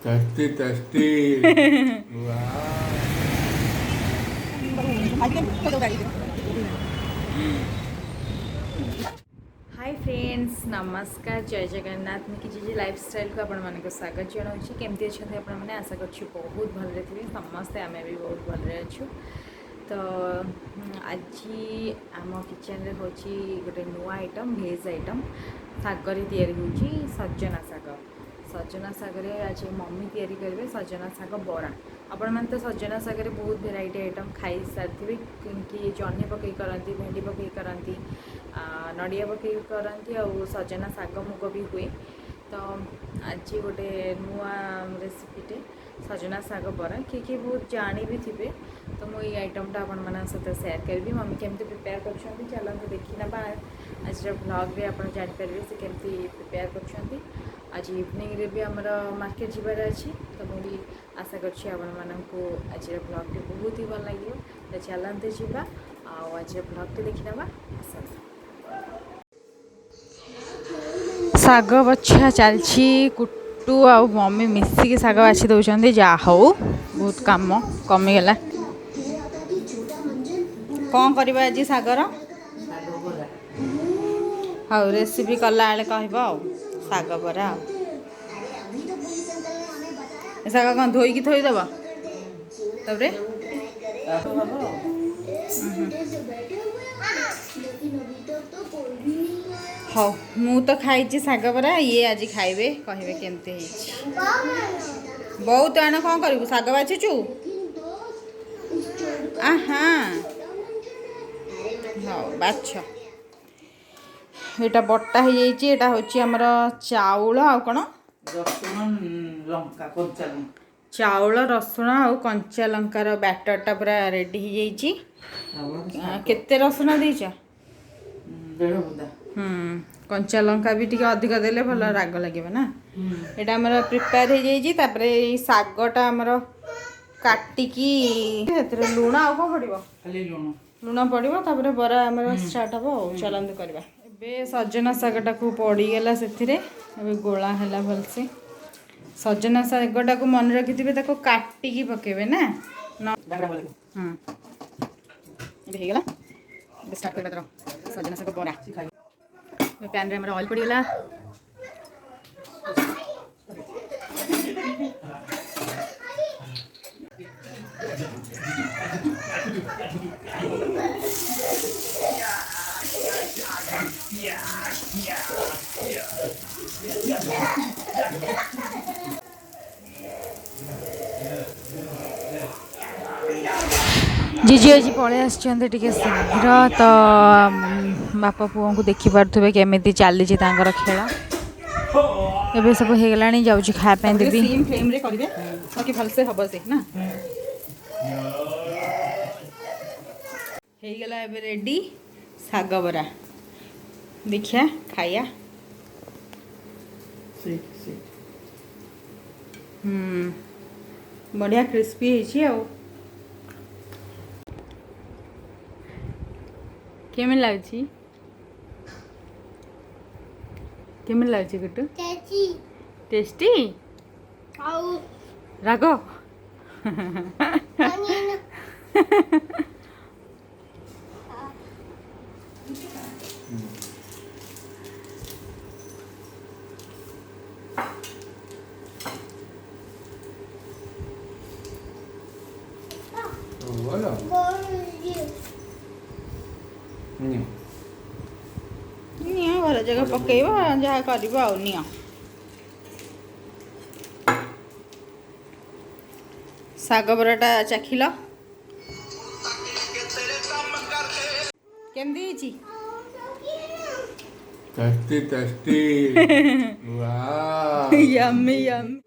Tasty tasty hi friends नमस्कार जय जगन्नाथ मुझे जी लाइफस्टाइल को आपण मानक स्वागत जनाऊँ केमती अच्छा आपण मैंने आशा कर बहुत भलरे थे समस्ते आम भी बहुत भलरे अच्छु तो आज आम किचन रे होची गोटे नुआ आइटम भेज आइटम सागर या सजना साग सजना सागर आज मम्मी तैयारी करेंगे सजना साग बरा आपण मैंने तो सजना सागर बहुत भेराइटी आइटम खाई सारी कि जह्नी पकई करती भेंडी पकई करती नड़िया पकई करती और सजना साग मुग भी हुए तो आज गोटे नुआ रेसिपीटे सजना साग बरा किए बहुत जानी भी थे तो मुझे आइटमटा आपण मान सहित सेयार करी मम्मी केमती प्रिपेयर कर चलते देखी ना आज ब्लॉग रे आप जापर से केमती प्रिपेयर कर आज इवनिंग रे भी आमर मार्केट जीवार अच्छी तो मुझे आशा करछि आपण मानकु आज ब्लॉग टे बहुत ही भल लगे तो चलते जीवा आज ब्लॉग टे देखी ना साग बछा चलछि कुटू आ मम्मी मिसिकी साग बाछि दउछन्ते जा हौ बहुत काम कमिगला कौन करबा आज सागर हाँ रेसिपी कला बेले कहब साग बरा साग कौन धोईकी थोईदेव तबरे हाँ मु तो खाई साग बरा ये आज खाइबे कहबे केमते बहुत आण कौन करू साग बाछुचु हाँ हाँ बाछ यहाँ बटा हो जाइए हूँ आमर चाउल आ कौन चाउल रसुण आ कंचा लंकार बैटरटा पूरा रेडी हो केते रसुण देच कंचा लंका भी टी अधिक देले भल राग लगे ना यहाँ आमर प्रिपेयर हो जाए सागटा आमर काटिकी लुण आ कौन पड़ो लुण पड़ो तापर बरा आमर स्टार्ट हम चलते करवा ए सजना सागटा को पड़गला से गोला है भलसे सजना सागटा को मन रखि काटिकी पकेबे ना होगला स्टार्ट करवा सजना साग बरा पैन रे ऑयल पड़गला जीजी आज पलि आसते शीघ्र तो बापा पुओं को देखिपे केमी चली खेल एबे सब होगला जाऊँ खायापी देवी फ्लेम रे करेंगे ताकि भलसे हम से ना होगला एबे रेडी साग बरा देखिया खाया बढ़िया क्रिस्पी है केमिन लाଗୁଛି केमिन लाଗୁଛି गुट्टू टेस्टी राग भल जगह पकेब जहाँ कर साग बराटा चाखिल केमती टेस्टी टेस्टी यम्मी यम्मी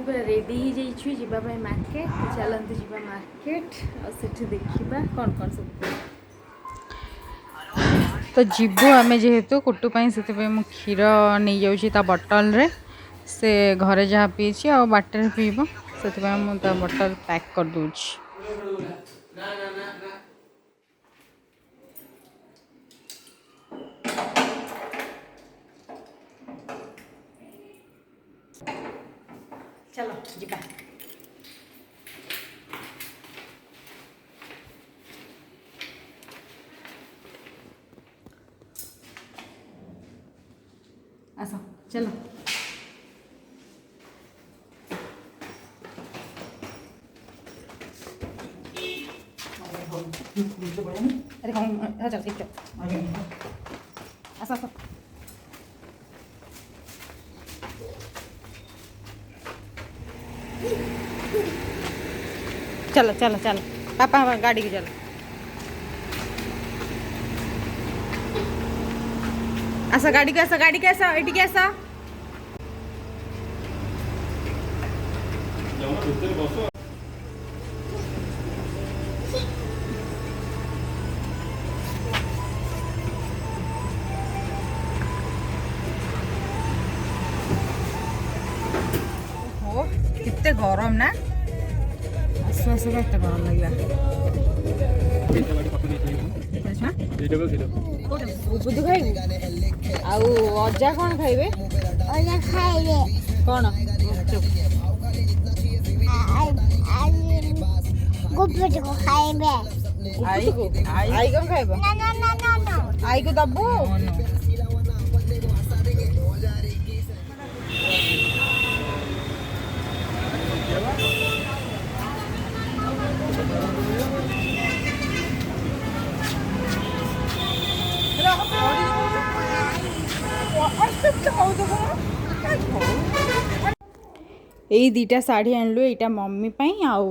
पूरा रेडी हो जाइए मार्केट चलते जावा मार्केट और देखा कौन कौन सब तो जीवु आम जेहेतु कुटुपाई से क्षीर नहीं जाऊँ बटल रे से घरे जहाँ पीछे आ बाटर पीब से मुझे बटल पैक कर दूची चलो जिबा आसो चलो अरे कौन चल ठीक है आसो आसो चलो चलो चलो पापा गाड़ी की चलो आसा गाड़ी के आसा एटी के आसा ओहो कितने गरम ना आसु आसु केते गरम लगिला बुद्धू खाइबू आउ अजा कौन खाइबे कौन आई कौन खाइब आई को दबू यही दीटा साड़ी आणलु एटा मम्मी पाई आउ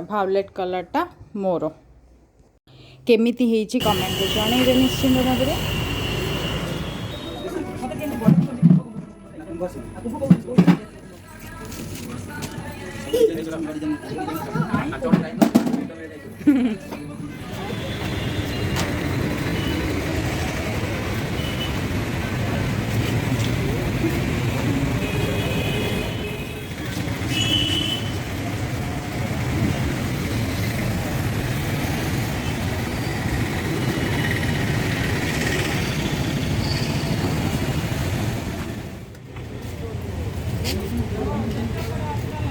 भायोलेट कलरटा मोर केमिति हेची कमेंट रे जणैबे निश्चिंत भाबरे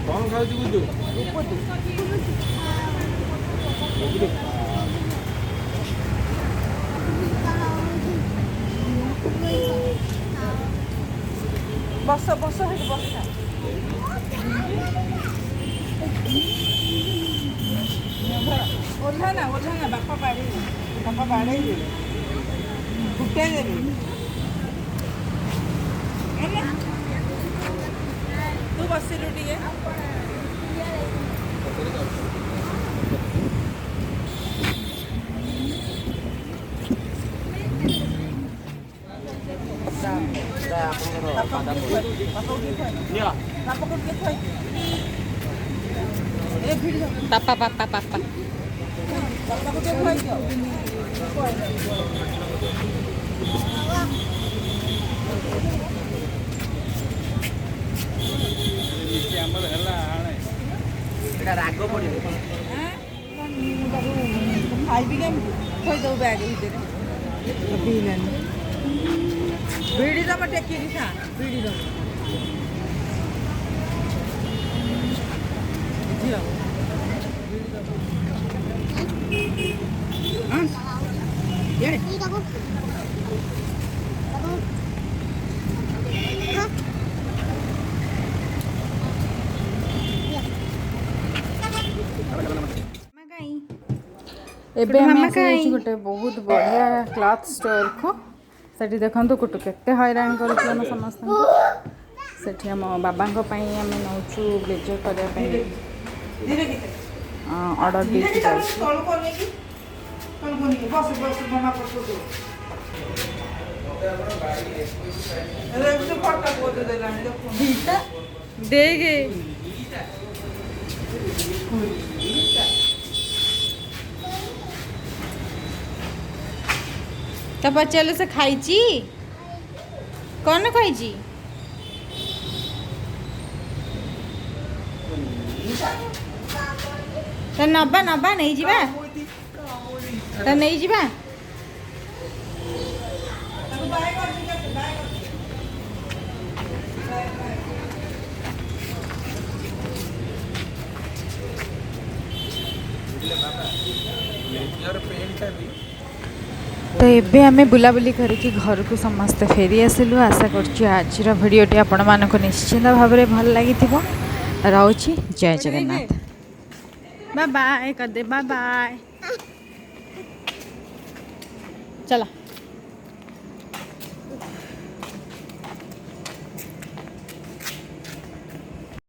कौन खाଉଛି ବୁଧୁ बस बस बस ओल्हा ना बापा बाड़े फुटे देवी तू बसिलु टिके पापा पापा पापा राग पड़े खाइबी थोदे बैग भितर बीड़ी दम टेकी था बीड़ी दम एबे हम गोटे बहुत बढ़िया क्लॉथ स्टोर को सेठी देखंतु कुटु केते हैरान करूछन समस्त सेठी हम बाबा को पई हम नौचु ब्लेजर करे पई ऑर्डर दे के बस बस मामा पटो अरे उसे फटा को दे देलानी देखो देगे तब चलो से खाई कौन खाई तो नबा नबा नहीं जीवा तो नहीं जीवा यार पेन का भी तो एबे आमे बुलाबुली करके घर को समस्ते फेरी आसिलु। आशा करछि आज भिडियोटी आपण मानक निश्चिंत भाव में भल लगी रोची। जय जगन्नाथ। बाय बाय कर दे। Bye bye. चला।